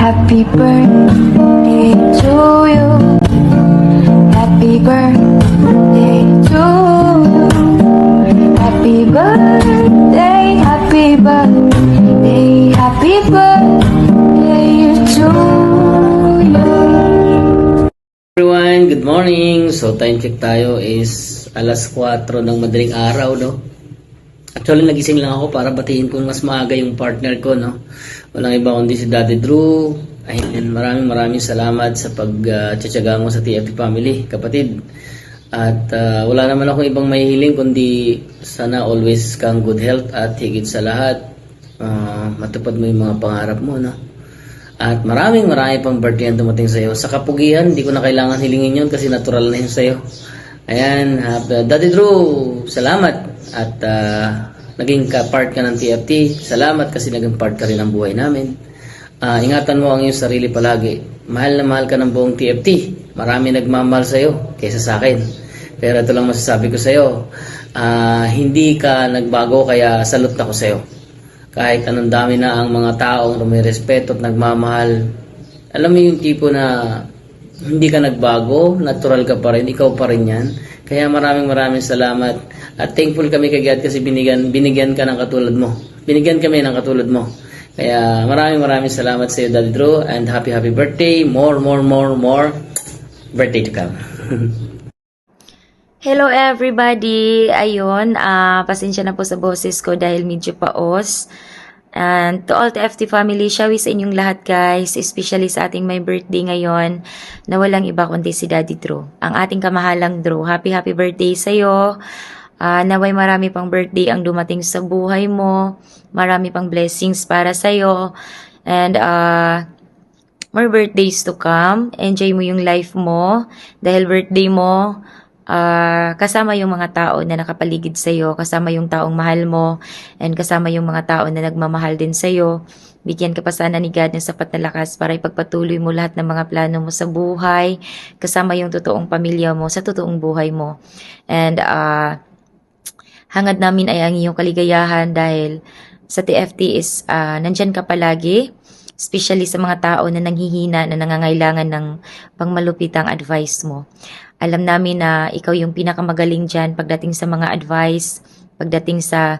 Happy birthday to you. Happy birthday to you. Happy birthday, happy birthday, happy birthday to you. Everyone, good morning. So time check tayo is alas 4 ng madaling araw, no? Actually, nagising lang ako para batiin kung mas maaga yung partner ko, no? Walang iba kundi si Daddy Drew. Ayun, maraming salamat sa pagtsatsaga mo sa TFT family, kapatid. At wala naman akong ibang mahihiling kundi sana always kang good health at higit sa lahat, matupad mo yung mga pangarap mo, no? At marami pang birthday ang dumating sa'yo. Sa kapugian, hindi ko na kailangan hilingin yun kasi natural na yun sa'yo. Ayan, Daddy Drew, salamat. At naging part ka ng TFT. Salamat kasi naging part ka rin ng buhay namin. Ingatan mo ang iyong sarili palagi. Mahal na mahal ka ng buong TFT. Marami nagmamahal sa'yo kaysa sa akin. Pero ito lang masasabi ko sa'yo. Hindi ka nagbago kaya salute ako sa'yo. Kahit anong dami na ang mga taong rumirespeto at nagmamahal, alam mo yung tipo na hindi ka nagbago, natural ka pa rin, ikaw pa rin yan. Kaya maraming salamat at thankful kami kay God kasi binigyan ka ng katulad mo. Binigyan kami ng katulad mo. Kaya maraming salamat sa iyo, Daddy Drew, and happy birthday. More birthday to come. Hello everybody! Ayun, pasensya na po sa boses ko dahil medyo paos. And to all the FT family, shawi sa inyong lahat guys, especially sa ating may birthday ngayon, na walang iba kundi si Daddy Drew. Ang ating kamahalang Drew, happy birthday sa'yo. Naway marami pang birthday ang dumating sa buhay mo, marami pang blessings para sa'yo, and more birthdays to come. Enjoy mo yung life mo, dahil birthday mo, kasama yung mga tao na nakapaligid sa'yo, kasama yung taong mahal mo, and kasama yung mga tao na nagmamahal din sa'yo. Bigyan ka pa sana ni God ng sapat na lakas para ipagpatuloy mo lahat ng mga plano mo sa buhay, kasama yung totoong pamilya mo sa totoong buhay mo. And hangad namin ay ang iyong kaligayahan dahil sa TFT is nandyan ka palagi, especially sa mga tao na nanghihina, na nangangailangan ng pangmalupitang advice mo. Alam namin na ikaw yung pinakamagaling dyan pagdating sa mga advice, pagdating sa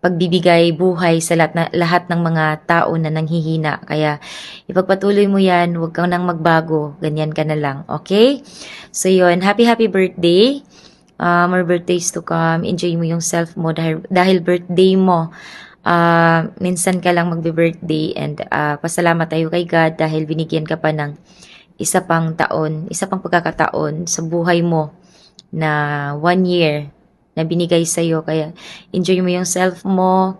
pagbibigay buhay sa lahat ng mga tao na nanghihina. Kaya ipagpatuloy mo yan, huwag kang nang magbago, ganyan ka na lang, okay? So yun, happy birthday. More birthdays to come. Enjoy mo yung self mo dahil birthday mo. Minsan ka lang magbe-birthday, and pasalamat tayo kay God dahil binigyan ka pa ng isa pang pagkakataon sa buhay mo na 1 year na binigay sa'yo. Kaya enjoy mo yung self mo.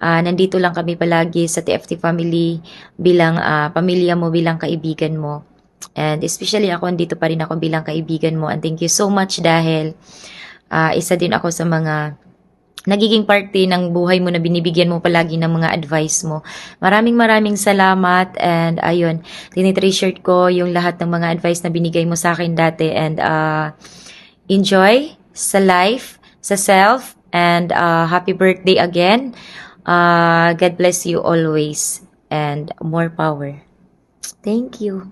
Nandito lang kami palagi sa TFT family bilang pamilya mo, bilang kaibigan mo. And especially ako, andito pa rin ako bilang kaibigan mo. And thank you so much dahil isa din ako sa mga nagiging parte ng buhay mo na binibigyan mo palagi ng mga advice mo. Maraming salamat, and ayun, tinitreasure ko yung lahat ng mga advice na binigay mo sa akin dati, and enjoy sa life, sa self, and happy birthday again. God bless you always, and more power. Thank you.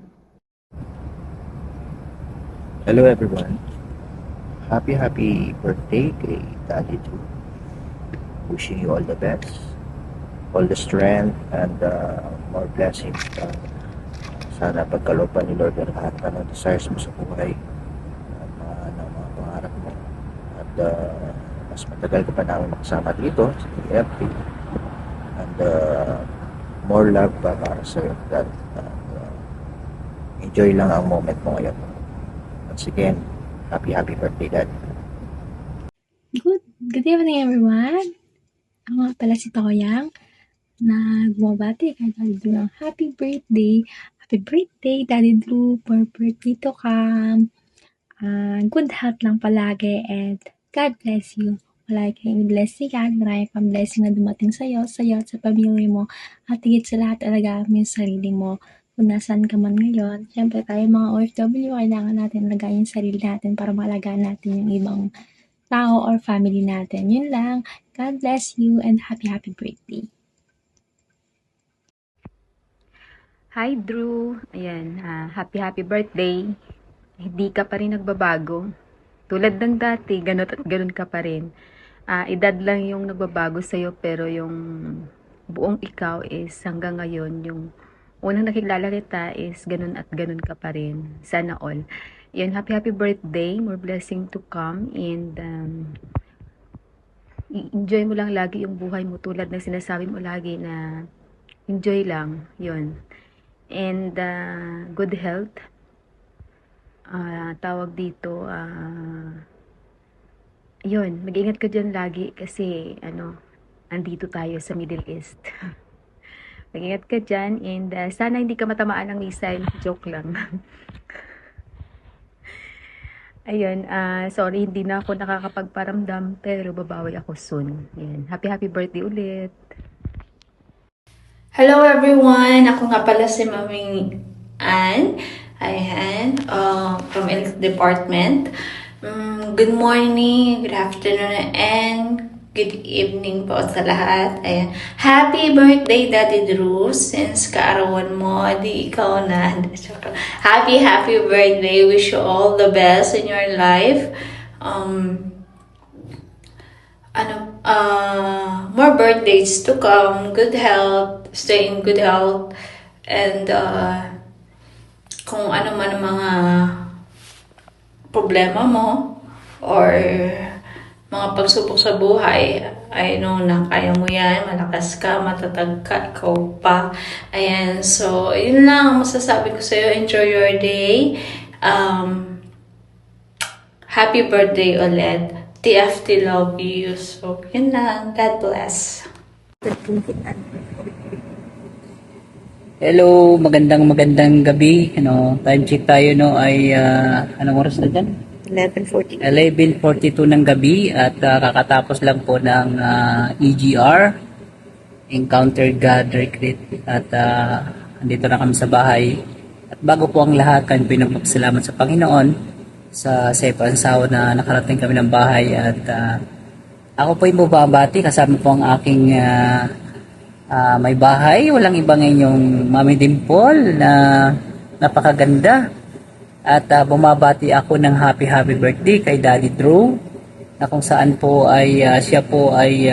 Hello everyone. Happy birthday kay Daddy Drew. Wishing you all the best, all the strength, and more blessings. Sana pagkalooban ni Lord ang lahat ng desires mo sa buhay at mga pangarap mo. At mas matagal ka pa namin makasama dito sa TFT. And more love pa para sa iyo. Enjoy lang ang moment mo ngayon. Once again, happy birthday, Dad. Good evening, everyone. Ako nga pala si Toyang, na bumabati kay Daddy Drew ng happy birthday. Happy birthday, Daddy Drew, for birthday to come. Good health lang palagi, and God bless you. Wala kayong bless ni God, marami pang blessing na dumating sa'yo at sa pamilya mo. At higit sa lahat, alagaan mo yung sarili mo. Kung nasaan ka man ngayon, syempre tayo mga OFW, kailangan natin alagaan yung sarili natin para maalagaan natin yung ibang tao or family natin. Yun lang. God bless you and happy birthday. Hi Drew, ayan, happy birthday. Hindi ka pa rin nagbabago. Tulad ng dati, ganun at ganun ka pa rin. Edad lang yung nagbabago sa'yo, pero yung buong ikaw is hanggang ngayon, yung unang nakilala kita is ganun at ganun ka pa rin. Sana all. Yun, happy birthday, more blessing to come, and enjoy mo lang lagi yung buhay mo tulad ng sinasabi mo lagi na enjoy lang, yun. And good health. Tawag dito, yun, mag-ingat ka dyan lagi kasi, andito tayo sa Middle East. Mag-ingat ka dyan and sana hindi ka matamaan ng missile. Joke lang. Ayun, sorry, hindi na ako nakakapagparamdam pero babawi ako soon. Yan. Happy birthday ulit. Hello everyone! Ako nga pala si Maming Ann. Ayan, from Health Department. Good morning, good afternoon, and good evening po sa lahat. Ayan. Happy birthday, Daddy Drew. Since kaarawan mo, di ikaw na. Happy birthday. Wish you all the best in your life. More birthdays to come, good health, stay in good health, and kung ano man ang mga problema mo or mga pagsubok sa buhay, I know na kaya mo yan, malakas ka, matatag ka, ikaw pa. Ayan, so yun lang ang masasabi ko sa'yo. Enjoy your day. Happy birthday ulit. TFT love you. So, yun lang. God bless. Hello, magandang gabi. Time check tayo ay anong oras na dyan? 11:42 ng gabi at kakatapos lang po ng EGR, Encounter God Retreat, at andito na kami sa bahay. At bago po ang lahat, kami pinagpapasalamat sa Panginoon sa pansawa na nakarating kami ng bahay, at ako po yung bumabati kasama po ang aking may bahay, walang iba yung Mami Dimple na napakaganda, at bumabati ako ng happy birthday kay Daddy Drew, na kung saan po ay siya po ay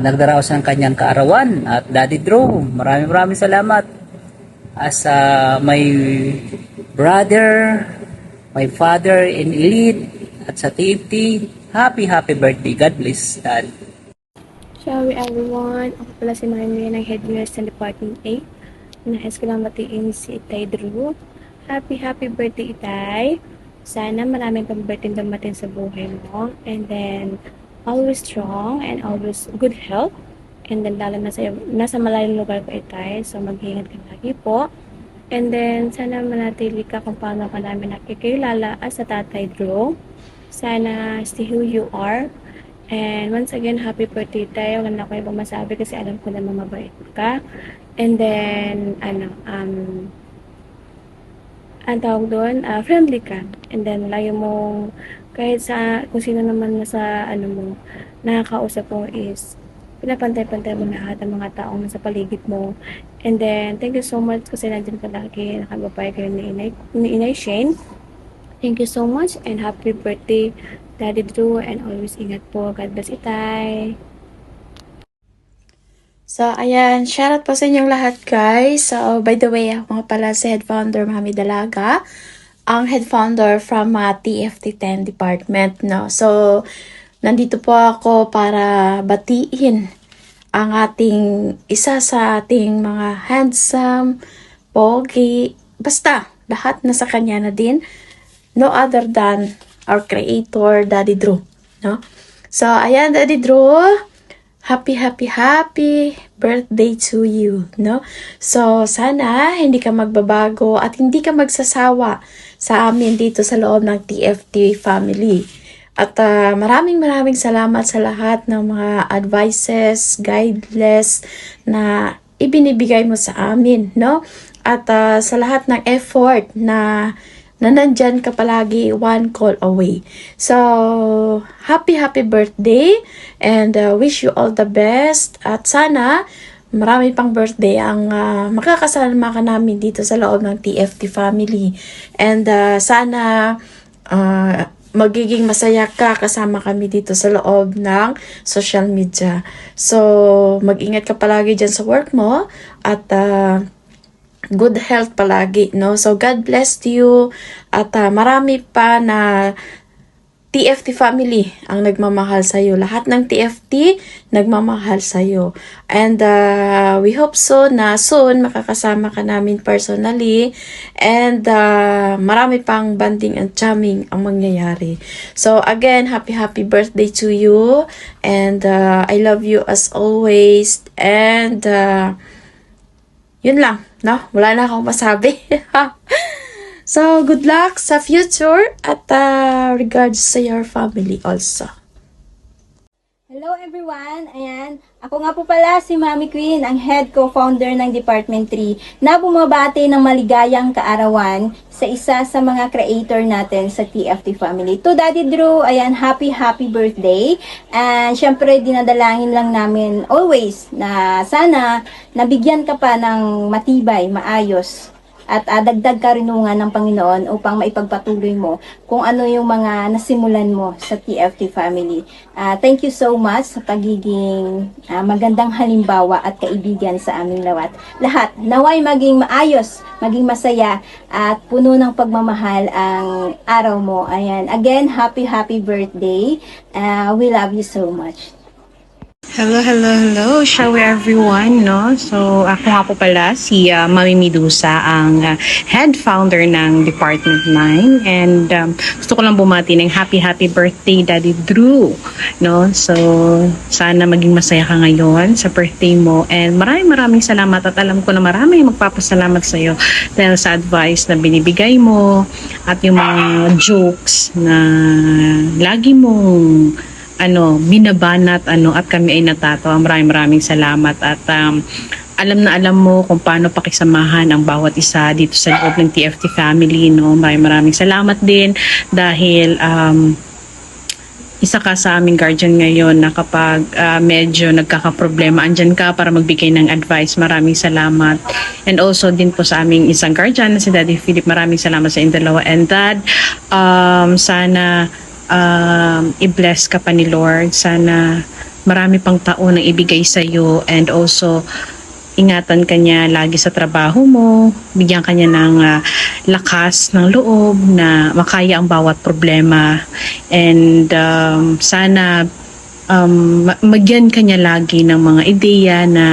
nagdaraos ng kanyang kaarawan. At Daddy Drew, maraming salamat as my brother, my father in Elite, at sa TFT. Happy birthday. God bless, Dad. Shall everyone? Ako pala si Mami ng Head Nurse ng Department 8. Nais ko lang batiin si Itay Drew. Happy birthday, Itay. Sana maraming pang birthday dumating sa buhay mo. And then, always strong and always good health. And then, lalo na nasa malaking lugar ko, Itay. So, mag-ingat ka lagi po. And then, sana manatili ka kung paano ka namin nakikilala as sa Tatay Drew. Sana stay who you are. And once again, happy birthday tayo. Wala ko ibang masabi kasi alam ko na mabait ka. And then, ang tawag doon, friendly ka. And then, lagi mong, kahit sa, kung sino naman nasa, mo, nakakausap mo is, pinapantay-pantay mo lahat ang mga taong nasa paligid mo. And then, thank you so much kasi nandiyan ka lagi. Nakagabay kayo ni Inay Shane. Thank you so much and happy birthday, Daddy Drew, and always ingat po. God bless, Itay. So, ayan, shoutout po sa inyong lahat, guys. So, by the way, ako nga pala si Head Founder Mami Dalaga, ang Head Founder from TFT 10 Department, no? So, nandito po ako para batiin ang isa sa ating mga handsome, pogi, basta, lahat na sa kanya na din. No other than our creator, Daddy Drew, no? So, ayan, Daddy Drew, happy birthday to you, no? So, sana hindi ka magbabago at hindi ka magsasawa sa amin dito sa loob ng TFT family. At maraming salamat sa lahat ng mga advices, guidelines na ibinibigay mo sa amin, no? At sa lahat ng effort na nandyan ka palagi, one call away. So, happy birthday and wish you all the best. At sana marami pang birthday ang makakasama ka namin dito sa loob ng TFT family. And sana magiging masaya ka kasama kami dito sa loob ng social media. So, mag-ingat ka palagi dyan sa work mo at good health palagi, no? So, God bless you at marami pa na TFT family ang nagmamahal sa'yo. Lahat ng TFT nagmamahal sa'yo. And we hope so na soon makakasama ka namin personally. And marami pang banding and jamming ang mangyayari. So again, happy birthday to you. And I love you as always. And yun lang, no? Wala na akong masabi. So, good luck sa future at regards sa your family also. Hello everyone! Ayan, ako nga po pala si Mami Queen, ang head co-founder ng Department 3 na bumabati ng maligayang kaarawan sa isa sa mga creator natin sa TFT family. To Daddy Drew, ayan, happy birthday! And syempre, dinadalangin lang namin always na sana nabigyan ka pa ng matibay, maayos, at dagdag karunungan ng Panginoon upang maipagpatuloy mo kung ano yung mga nasimulan mo sa TFT family. Thank you so much sa pagiging magandang halimbawa at kaibigan sa aming lahat. Naway maging maayos, maging masaya at puno ng pagmamahal ang araw mo. Ayan. Again, happy birthday. We love you so much. Hello, shall we everyone, no? So, ako nga po pala si Mami Medusa, ang head founder ng Department 9, and gusto ko lang bumati ng happy birthday, Daddy Drew, no? So, sana maging masaya ka ngayon sa birthday mo, and maraming salamat, at alam ko na maraming magpapasalamat sa iyo dahil sa advice na binibigay mo at yung mga jokes na lagi mong binabanat at kami ay natatawa. Maraming salamat, at alam mo kung paano pakisamahan ang bawat isa dito sa loob ng TFT family, no? Maraming salamat din dahil isa ka sa aming guardian ngayon na kapag medyo nagkakaproblema, andyan ka para magbigay ng advice. Maraming salamat. And also din po sa aming isang guardian na si Daddy Philip, maraming salamat sa inyong dalawa. And Dad, sana i-bless ka pa ni Lord. Sana marami pang taon ang ibigay sa iyo, and also ingatan ka niya lagi sa trabaho mo, bigyan ka niya ng lakas ng loob na makaya ang bawat problema, and sana magyan ka niya lagi ng mga ideya na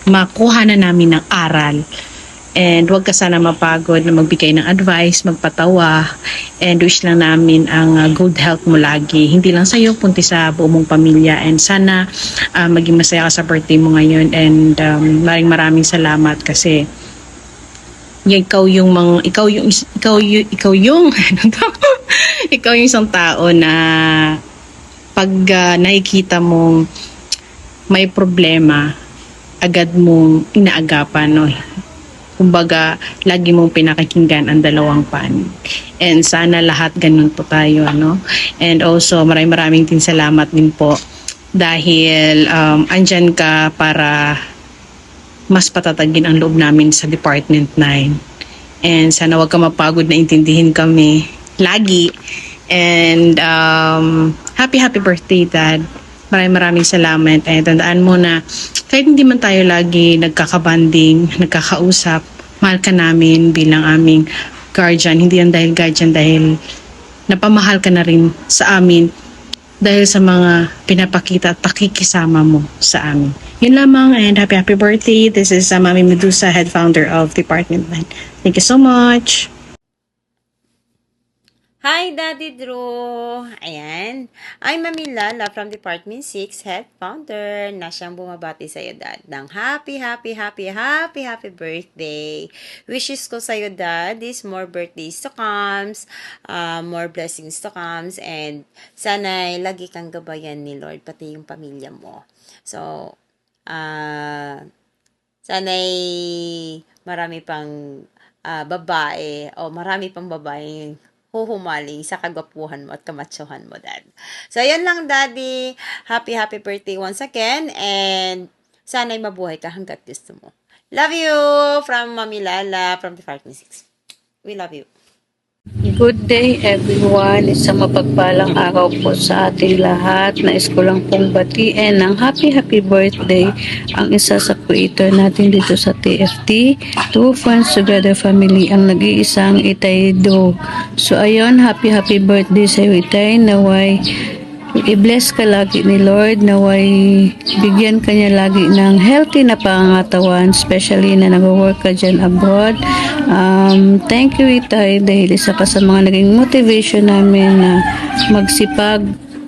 makuha na namin ng aral. And huwag ka sana mapagod na magbigay ng advice, magpatawa, and wish lang namin ang good health mo lagi. Hindi lang sa'yo, kundi sa buong mong pamilya. And sana maging masaya ka sa birthday mo ngayon. And maraming salamat kasi ikaw yung ikaw yung isang tao na pag nakikita mong may problema, agad mong inaagapan, no? Kumbaga, lagi mong pinakikinggan ang dalawang panig. And sana lahat ganun po tayo, no? And also, maraming din salamat din po dahil andyan ka para mas patatagin ang loob namin sa Department 9. And sana wag ka mapagod na intindihin kami lagi. And happy birthday, Dad. Maraming salamat. And tandaan mo na kahit hindi man tayo lagi nagkakabanding, nagkakausap, mahal ka namin bilang aming guardian. Hindi yan dahil guardian, dahil napamahal ka na rin sa amin dahil sa mga pinapakita at pakikisama mo sa amin. Yun lamang, and happy birthday. This is Mami Medusa, head founder of Department 9. Thank you so much. Hi, Daddy Drew! Ayan. I'm Mami Lala from Department 6, head founder, na siyang bumabati sa'yo, Dad, ng happy birthday. Wishes ko sa'yo, Dad, is more birthdays to comes, more blessings to comes, and sana lagi kang gabayan ni Lord, pati yung pamilya mo. So, sana'y marami pang babae, o marami pang babae huhumaling sa kagwapuhan mo at kamatsuhan mo, Dad. So, yan lang, Daddy. Happy birthday once again. And Sana'y mabuhay ka hanggat gusto mo. Love you from Mami Lala from Department 6. We love you. Good day everyone. Isang mapagpalang araw po sa ating lahat. Nais ko lang pong batiin ng happy birthday ang isa sa creator natin dito sa TFT, Two Friends Together Family, ang nag-iisang Itay Do. So ayun, happy birthday sa iyo Itay. Naway i-bless ka lagi ni Lord, naway bigyan ka niya lagi ng healthy na pangangatawan, especially na nag-work ka dyan abroad. Thank you Itay dahil isa ka sa mga naging motivation namin na magsipag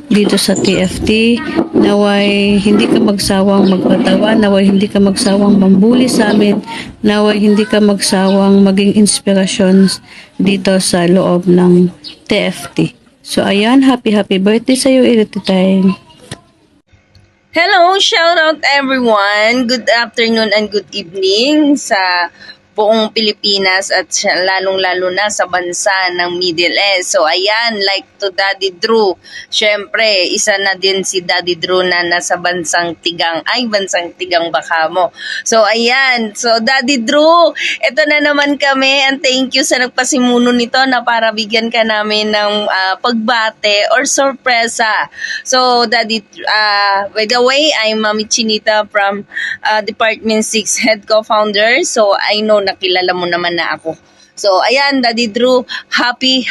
dito sa TFT. Naway hindi ka magsawang magpatawa, naway hindi ka magsawang mambuli sa amin, naway hindi ka magsawang maging inspirasyon dito sa loob ng TFT. So ayan, happy birthday sa iyo, Itay. Hello, shout out everyone. Good afternoon and good evening sa buong Pilipinas at lalong-lalo na sa bansa ng Middle East. So ayan, like to Daddy Drew. Syempre, isa na din si Daddy Drew na nasa bansang Tigang Bakamo. So ayan, so Daddy Drew, ito na naman kami and thank you sa nagpasimuno nito na para bigyan ka namin ng pagbate or sorpresa. So Daddy, by the way, I'm Mami Chinita from Department 6 Head Co-Founder. So I know nakilala mo naman na ako. So, ayan, Daddy Drew, happy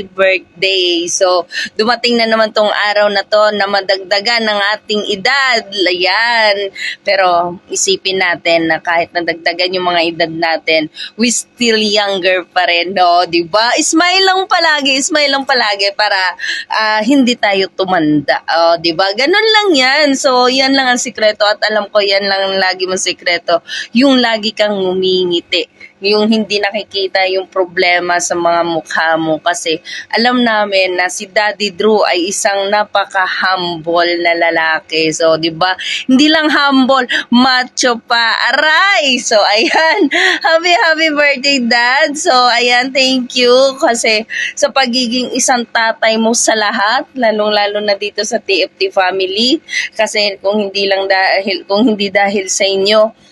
birthday. So, dumating na naman tong araw na to na madagdagan ng ating edad. Ayan. Pero, isipin natin na kahit nadagdagan yung mga edad natin, we still younger pa rin, no? Diba? Smile lang palagi para hindi tayo tumanda. Diba? Ganun lang yan. So, yan lang ang sikreto at alam ko yan lang ang lagi mong sikreto. Yung lagi kang ngumingiti. Yung hindi nakikita yung problema sa mga mukha mo kasi alam namin na si Daddy Drew ay isang napaka-humble na lalaki. So, di ba? Hindi lang humble, macho pa. Aray! So, ayan. Happy birthday, Dad. So, ayan, thank you kasi sa pagiging isang tatay mo sa lahat, lalong-lalo na dito sa TFT family. Kasi kung hindi dahil sa inyo,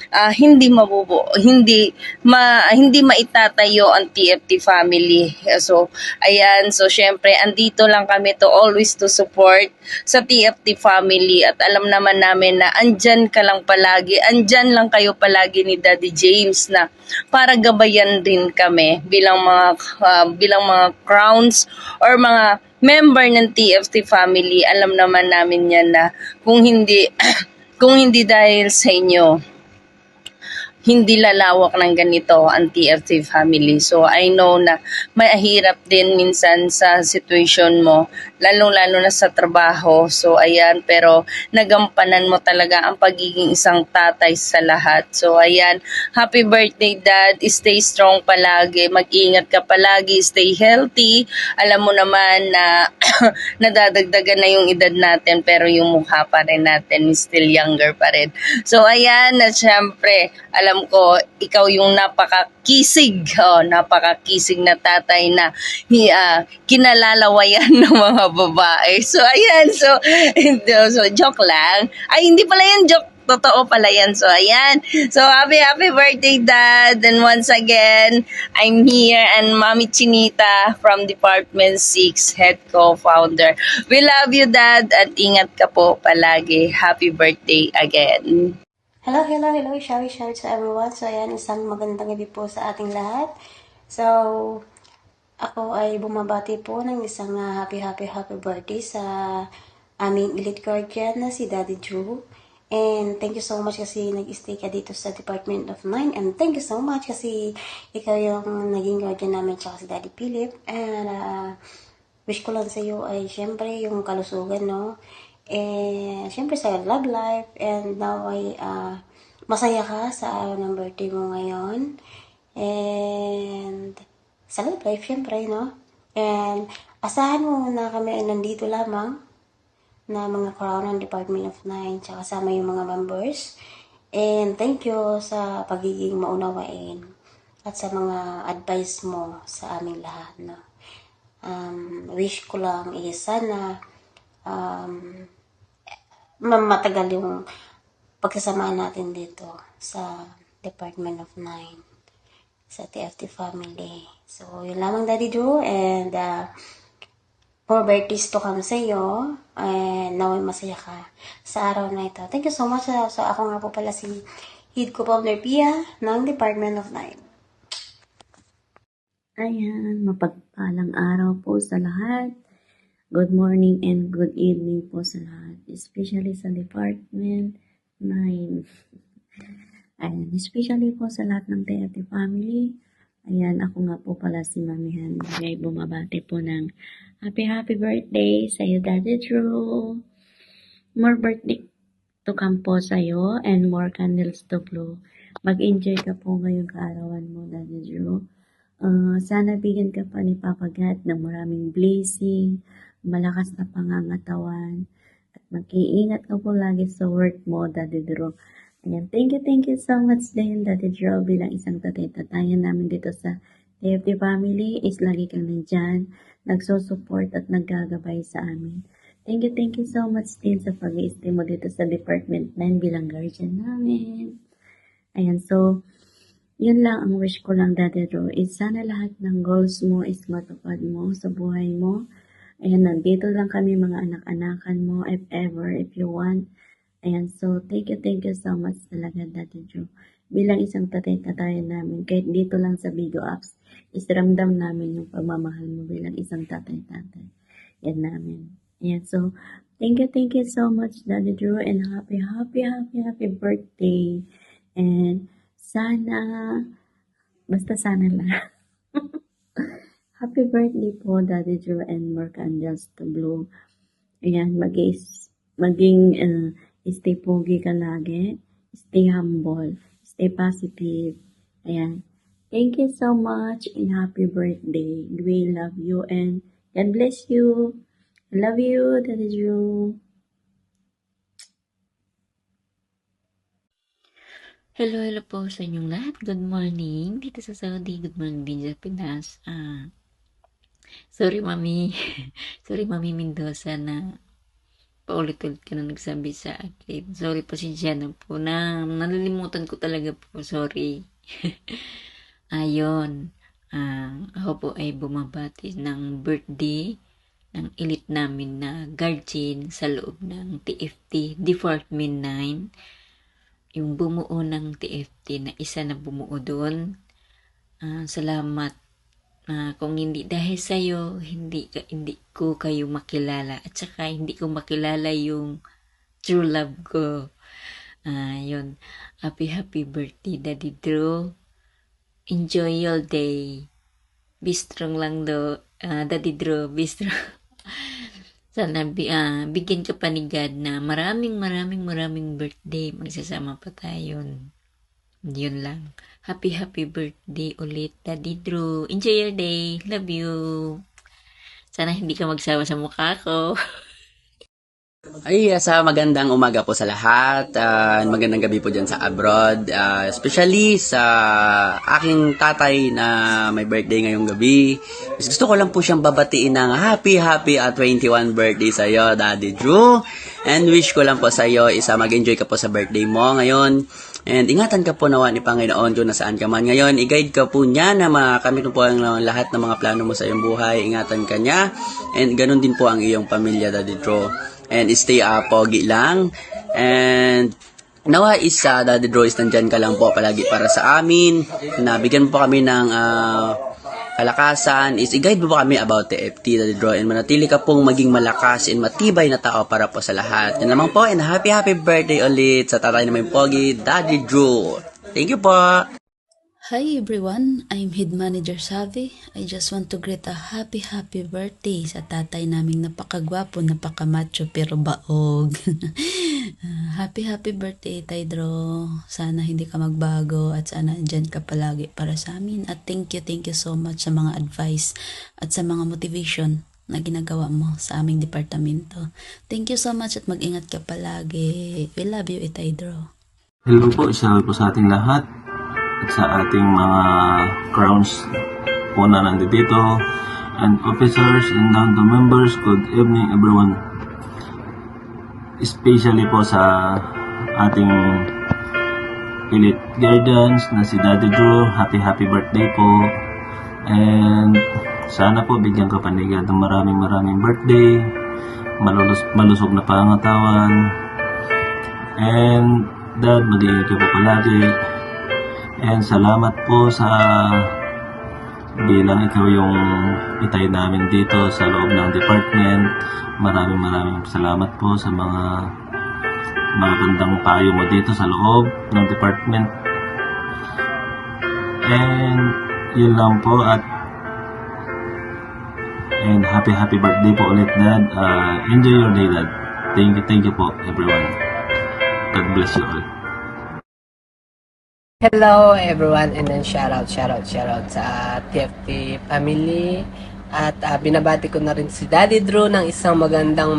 hindi maitatayo ang TFT family. So, ayan. So, syempre, andito lang kami to always to support sa TFT family. At alam naman namin na andyan ka lang palagi. Andyan lang kayo palagi ni Daddy James na para gabayan din kami bilang mga crowns or mga member ng TFT family. Alam naman namin yan na kung hindi dahil sa inyo, hindi lalawak ng ganito ang TFT family. So, I know na may ahirap din minsan sa situation mo, lalong-lalo na sa trabaho. So, ayan, pero nagampanan mo talaga ang pagiging isang tatay sa lahat. So, ayan, happy birthday, Dad. Stay strong palagi. Mag-ingat ka palagi. Stay healthy. Alam mo naman na nadadagdagan na yung edad natin, pero yung mukha pa rin natin is still younger pa rin. So, ayan, at syempre, alam ko, ikaw yung napakakisig na tatay na kinalalawayan ng mga babae. So, ayan. So, joke lang. Ay, hindi pala yan joke. Totoo pala yan. So, ayan. So, happy birthday, Dad. And once again, I'm here and Mami Chinita from Department 6, Head Co-Founder. We love you, Dad. At ingat ka po palagi. Happy birthday again. Hello, shout sa everyone. So, ayan, isang magandang gabi po sa ating lahat. So, ako ay bumabati po ng isang happy birthday sa aming elite guardian na si Daddy Drew. And thank you so much kasi nag-stay ka dito sa Department of 9. And thank you so much kasi ikaw yung naging guardian namin tsaka si Daddy Philip. And wish ko lang sa iyo ay syempre yung kalusugan, no? And syempre sa love life. And now ay masaya ka sa araw ng birthday mo ngayon. And sa love life, syempre, no? And asahan mo na kami ay nandito lamang na mga crown ng Department of 9 tsaka kasama yung mga members. And thank you sa pagiging maunawain at sa mga advice mo sa aming lahat, no? Wish ko lang sana matagal yung pagkasamaan natin dito sa Department of 9, sa TFT family. So, yun lamang, Daddy Drew, and more birthdays to come sa iyo, and naway masaya ka sa araw na ito. Thank you so much. So, ako nga po pala si Hidco Founder Pia ng Department of 9. Ayan, mapagpalang araw po sa lahat. Good morning and good evening po sa lahat, especially sa Department 9. Ayan, especially po sa lahat ng TFT family. Ayan, ako nga po pala si Mami Han. Ay bumabati po ng happy birthday sa iyo, Daddy Drew. More birthday to come po sa iyo and more candles to blow. Mag-enjoy ka po ngayong kaarawan mo, Daddy Drew. Sana bigyan ka pa ni Papa God ng maraming blessing, malakas na pangangatawan, at mag-iingat ka po lagi sa work mo, Daddy Drew. Ayan, thank you so much din, Daddy Drew, bilang isang tatay-tatayan namin dito sa TFT family, is lagi kang nandyan, nagsusupport at naggagabay sa amin. Thank you so much din sa pag-i-stay mo dito sa Department 9 bilang guardian namin. Ayan, so, yun lang ang wish ko lang, Daddy Drew, is sana lahat ng goals mo is matupad mo sa buhay mo. Ayan, nandito lang kami mga anak-anakan mo, if ever, if you want. Ayan, so thank you so much talaga, Daddy Drew. Bilang isang tatay-tatayan namin, kahit dito lang sa Bigo Apps, is ramdam namin yung pagmamahal mo bilang isang tatay-tatay. Yan namin. Ayan, so thank you so much, Daddy Drew, and happy birthday. And sana, basta sana lang. Happy birthday po, Daddy Drew, and more candles to blow. Ayan, maging stay pogi ka lagi, stay humble, stay positive. Ayan. Thank you so much and happy birthday. We love you and God bless you. I love you, Daddy Drew. Hello po sa inyong lahat. Good morning. Dito sa Saudi, good morning din sa Pinas. Sorry, Mami. Sorry, Mami Mendoza na paulit-ulit ka na nagsabi sa akin. Sorry, pasensya na po na nalilimutan ko talaga po. Sorry. Ayun. Ako po ay bumabati ng birthday ng elite namin na guardian sa loob ng TFT Department 9. Yung bumuo ng TFT na isa na bumuo doon. Salamat. Kung hindi dahil sa'yo, hindi ko kayo makilala. At saka hindi ko makilala yung true love ko. Yun. Happy birthday, Daddy Drew. Enjoy your day. Be strong lang do. Daddy Drew, be strong. Sana bigyan ka pa ni God na maraming birthday. Magsasama pa tayo. Yun lang. Happy birthday ulit, Daddy Drew. Enjoy your day. Love you. Sana hindi ka magsawa sa mukha ko. Ay, sa magandang umaga po sa lahat. Magandang gabi po dyan sa abroad. Especially sa aking tatay na may birthday ngayong gabi. Gusto ko lang po siyang babatiin ng happy 21 birthday sa iyo, Daddy Drew. And wish ko lang po sa iyo is mag-enjoy ka po sa birthday mo ngayon. And ingatan ka po nawa ni Panginoon kung nasaan ka man ngayon. I-guide ka po niya na makamit mo po ang lahat ng mga plano mo sa iyong buhay. Ingatan ka niya. And ganun din po ang iyong pamilya, Daddy Drew. And stay pogi lang. And nawa is Daddy Drew is nandyan ka lang po palagi para sa amin. Nabigyan po kami ng kalakasan. Is i-guide mo po kami about TFT, Daddy Drew. And manatili ka pong maging malakas and matibay na tao para po sa lahat. Yan naman po. And happy birthday ulit sa tatay namin pogi, Daddy Drew. Thank you po. Hi everyone, I'm Head Manager Savi. I just want to greet a happy birthday sa tatay naming napakagwapo, napakamacho pero baog. Happy birthday, Tay Drew. Sana hindi ka magbago at sana andyan ka palagi para sa amin. At thank you so much sa mga advice at sa mga motivation na ginagawa mo sa aming departamento. Thank you so much at mag-ingat ka palagi. We love you, Tay Drew. Hello po, isa po sa ating lahat. At sa ating mga crowns po na nandito and officers and the members, good evening everyone. Especially po sa ating elite guardians na si Daddy Drew. Happy birthday po. And sana po bigyan ka panigad ng maraming birthday. Malusog na pangatawan. And Dad, mag-iingat ka po palagi. And salamat po sa bilang ikaw yung itay namin dito sa loob ng department. Maraming salamat po sa mga magandang payo mo dito sa loob ng department. And yun lang po, and happy birthday po ulit, Dad. Enjoy your day, Dad. Thank you po, everyone. God bless you all. Hello everyone, and then shout out sa TFT family. At binabati ko na rin si Daddy Drew ng isang magandang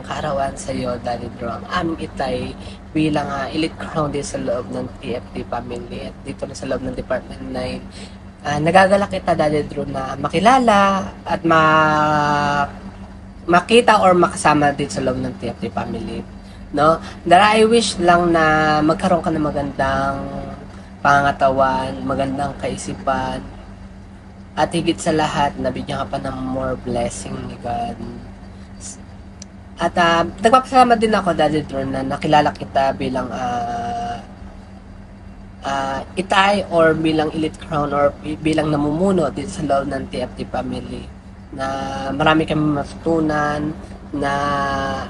kaarawan sa iyo, Daddy Drew. Ang aming itay bilang elite crown din sa loob ng TFT family at dito na sa loob ng Department 9. Nagagalak kita, Daddy Drew, na makilala at makita or makasama din sa loob ng TFT family. No? Dara, I wish lang na magkaroon ka ng magandang pangatawan, magandang kaisipan, at higit sa lahat, nabigyan ka pa ng more blessing ni God. At nagpapasalamat din ako, Daddy Drew, na nakilala kita bilang itay or bilang elite crown or bilang namumuno dito sa loob ng TFT family. Na marami kami matutunan, na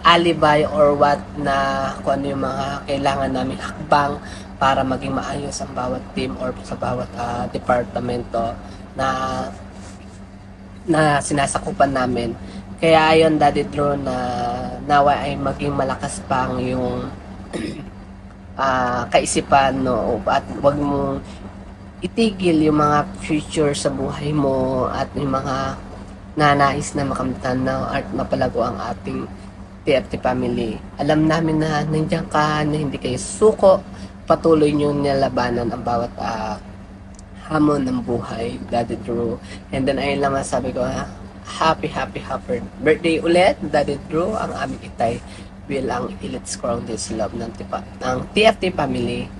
alibay or what, na kung ano yung mga kailangan namin hakbang para maging maayos ang bawat team or sa bawat departamento na sinasakupan namin. Kaya ayon, Daddy Drew, na nawa ay maging malakas pang yung kaisipan, no? At wag mong itigil yung mga future sa buhay mo at yung mga nanais na makamtan na at mapalago ang ating TFT family. Alam namin na nandiyan ka, na hindi kayo suko, patuloy nyo nilabanan ang bawat hamon ng buhay, Daddy Drew. And then ayun lang masabi ko, happy birthday ulit, Daddy Drew, ang aming itay bilang elite crown din sa loob ng TFT family.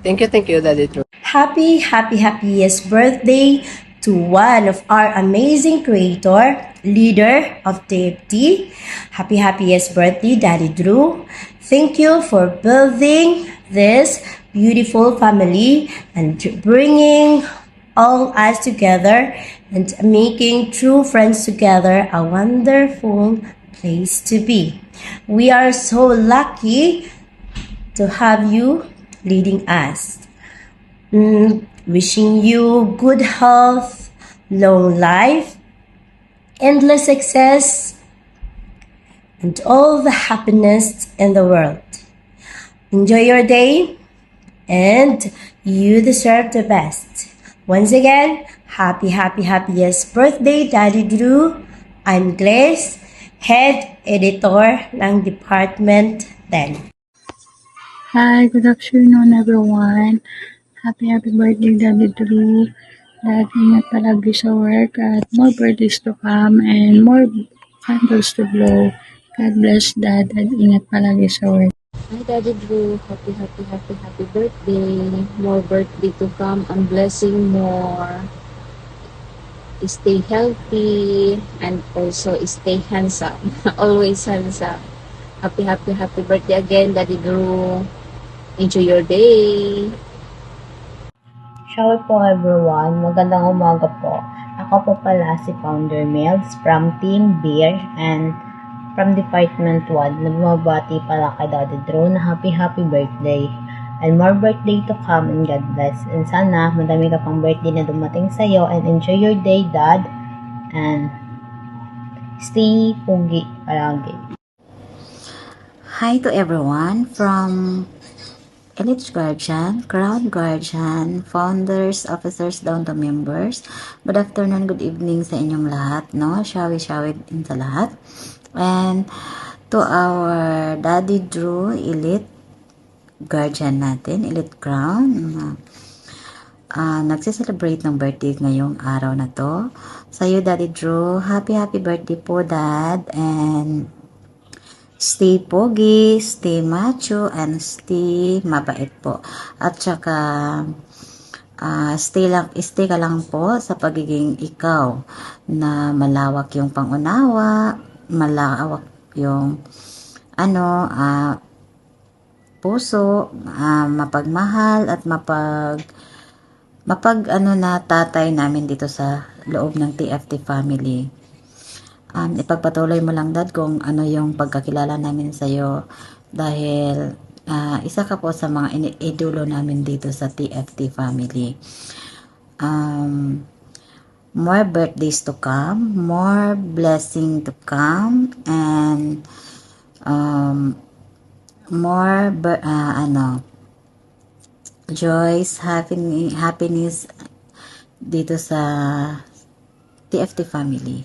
Thank you, Daddy Drew. Happiest birthday to one of our amazing creator, leader of TFT. Happiest birthday, Daddy Drew. Thank you for building this beautiful family and bringing all us together and making true friends together a wonderful place to be. We are so lucky to have you leading us. Wishing you good health, long life, endless success, and all the happiness in the world. Enjoy your day, and you deserve the best. Once again, happiest birthday, Daddy Drew. I'm Glaze, Head Editor ng Department 10. Hi, good afternoon everyone. Happy birthday, Daddy Drew. Dad, ingat palagi sa work at more birthdays to come and more candles to blow. God bless, Dad, at ingat palagi sa work. Hi, Daddy Drew. Happy birthday. More birthday to come and blessing more. Stay healthy and also stay handsome. Always handsome. Happy birthday again, Daddy Drew. Enjoy your day. Ciao po everyone, magandang umaga po. Ako po pala si Founder Mills from Team Beer and from Department 1. Nagbabati pala kay Daddy Drew na happy birthday. And more birthday to come and God bless. And sana madami ka pang birthday na dumating sa'yo and enjoy your day, Dad. And stay pugi palagi. Hi to everyone from Elite Guardian, Crown Guardian, founders, officers, down to members. Good afternoon, good evening sa inyong lahat, no? Shawi din sa lahat. And to our Daddy Drew, Elite Guardian natin, Elite Crown, nagsiselebrate ng birthday ngayong araw na to. Sa iyo, Daddy Drew, happy birthday po, Dad. And stay pogi, stay macho, and stay mabait po. At saka, stay ka lang po sa pagiging ikaw na malawak yung pangunawa, malawak yung puso, mapagmahal at na tatay namin dito sa loob ng TFT family. Ipagpatuloy mo lang, Dad, kung ano yung pagkakilala namin sa'yo dahil isa ka po sa mga idolo namin dito sa TFT family. More birthdays to come, more blessing to come, and more joys, happiness dito sa TFT family.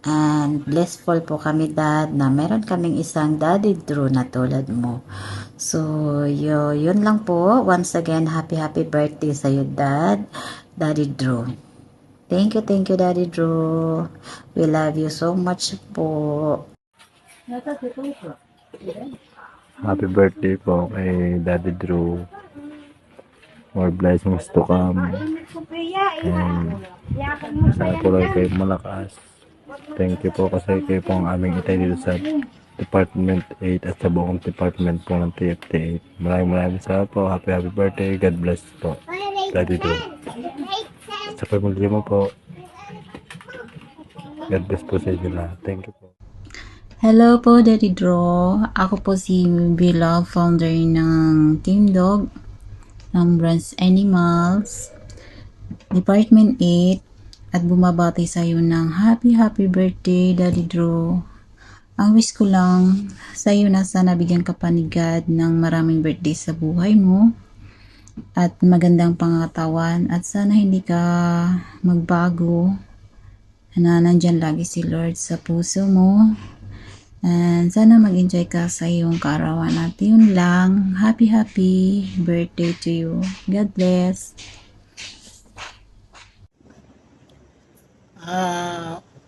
And blissful po kami, Dad, na meron kaming isang Daddy Drew na tulad mo. So, yun lang po. Once again, happy birthday sa'yo, Dad. Daddy Drew. Thank you, Daddy Drew. We love you so much po. Happy birthday po kay Daddy Drew. More blessings to come. And sana po lang kayo malakas. Thank you po kasi kayo po ang aming itay dito sa Department 8 at sa buong department po ng TFT 8. Maraming salamat po. Happy birthday. God bless po. Daddy Drew. Sa pamilya mo po. God bless po sa inyo lahat. Thank you po. Hello po, Daddy Drew. Ako po si Beloved, founder ng Team Dog ng Brands Animals, Department 8, at bumabati sa iyo ng happy birthday, Daddy Drew. Ang wish ko lang sa iyo na sana bigyan ka pa ni God ng maraming birthday sa buhay mo at magandang pangatawan at sana hindi ka magbago, na nandyan lagi si Lord sa puso mo. And sana mag-enjoy ka sa iyong kaarawan at yun lang. Happy birthday to you. God bless.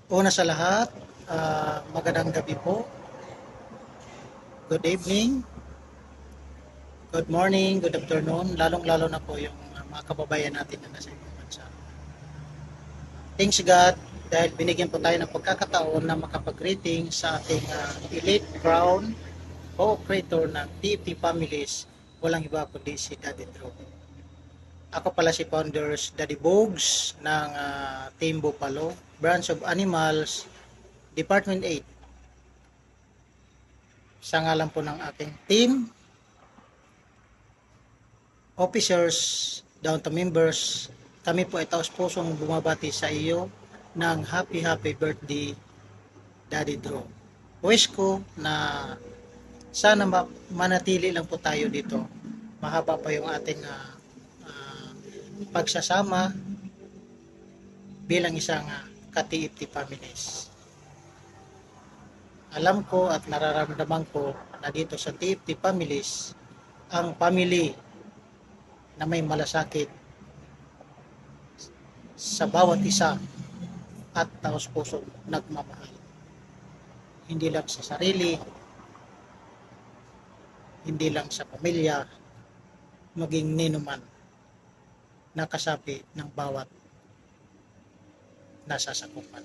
Una sa lahat, magandang gabi po. Good evening, good morning, good afternoon, lalong-lalo na po yung mga kababayan natin na nasa ibang bansa. Thanks God dahil binigyan po tayo ng pagkakataon na makapag-greeting sa ating elite crown co-creator ng TFT Families, walang iba kundi si Daddy Drew. Ako pala si Founders Daddy Bogs ng Team Bupalo, Branch of Animals, Department 8. Sa ngalan po ng ating team, officers, down to members, kami po ay taos-pusong bumabati sa iyo ng happy birthday, Daddy Drew. Wish ko na sana manatili lang po tayo dito. Mahaba pa yung ating pagsasama bilang isang ka-TFT families. Alam ko at nararamdaman ko na dito sa TFT families, ang family na may malasakit sa bawat isa at taos-puso nagmamahal. Hindi lang sa sarili, hindi lang sa pamilya, maging ninuman na kasapi ng bawat nasasakupan.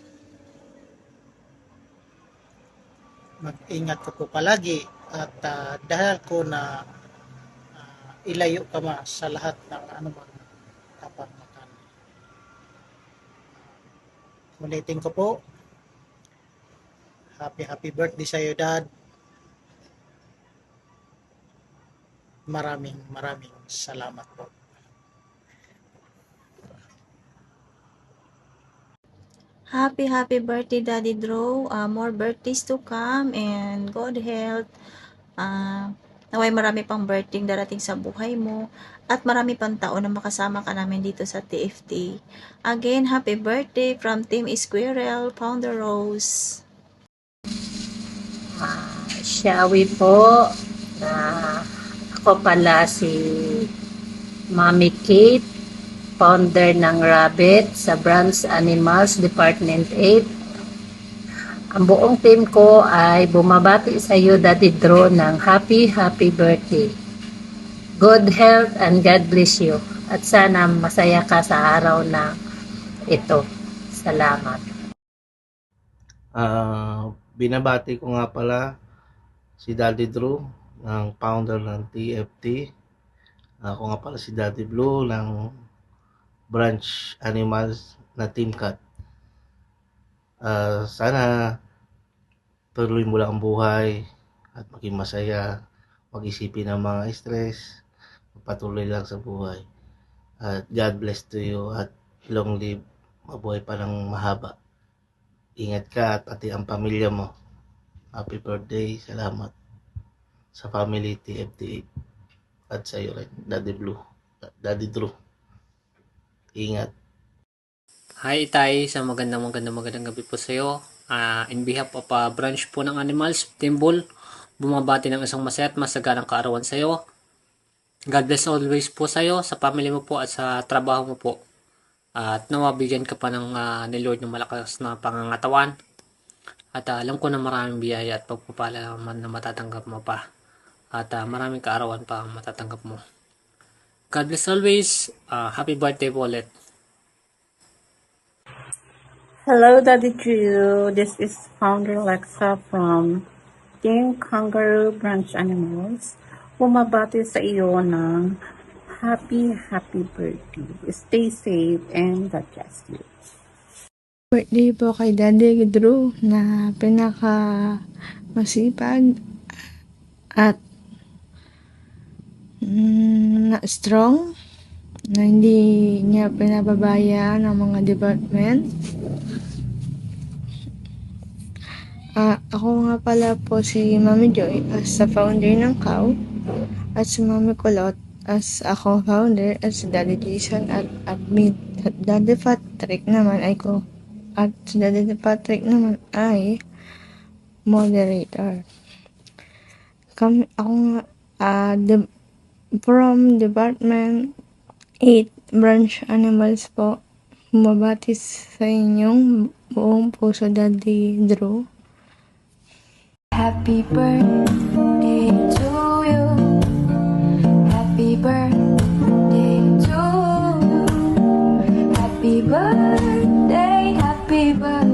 Mag-ingat ko po palagi at dahil ko na ilayo ka sa lahat ng anumang kapamakan. Ulitin ko po, happy birthday sa iyo, Dad. Maraming salamat po. Happy birthday, Daddy Drew. More birthdays to come and good health. Naway marami pang birthday darating sa buhay mo at marami pang taon na makasama ka namin dito sa TFT. Again, happy birthday from Team Squirrel, Founder Rose. Shawi po. Ako pala si Mami Kate, founder ng Rabbit sa Branch Animals, Department 8. Ang buong team ko ay bumabati sa iyo, Daddy Drew, ng happy birthday. Good health and God bless you. At sana masaya ka sa araw na ito. Salamat. Binabati ko nga pala si Daddy Drew, ng founder ng TFT. Ako nga pala si Daddy Blue ng Branch Animals na Team Cat. Sana tuloy mo lang ang buhay at maging masaya, mag-isipin ng mga stress, patuloy lang sa buhay. At God bless to you at long live, mabuhay pa ng mahaba. Ingat ka at pati ang pamilya mo. Happy birthday, salamat sa family TFT at sa iyo rin, Daddy Drew. Ingat. Hi Itay, sa magandang gabi po sa iyo. In behalf of branch po ng Animals, Team Bull, bumabati ng isang masaya at masaganang kaarawan sa iyo. God bless always po sa iyo, sa family mo po at sa trabaho mo po. At nawabigyan ka pa ng ni Lord ng malakas na pangangatawan. At alam ko na maraming biyaya at pagpapala na matatanggap mo pa. At maraming kaarawan pa ang matatanggap mo. God bless always. Happy birthday po ulit. Hello, Daddy Drew. This is Founder Lexa from Team Kangaroo Branch Animals. Bumabati sa iyo ng happy birthday. Stay safe and God bless you. Birthday po kay Daddy Drew na pinaka masipag at na strong, na hindi niya pinababaya ng mga department. Ako nga pala po si Mami Joy as sa founder ng COW at si Mami Kulot as ako founder at si Daddy Jason at admin. At Daddy Patrick naman ay si Daddy Patrick naman ay moderator. Ako nga from Department 8 Branch Animals po, bumabati sa inyong buong puso, Daddy Drew. Happy birthday to you. Happy birthday to you. Happy birthday, happy birthday.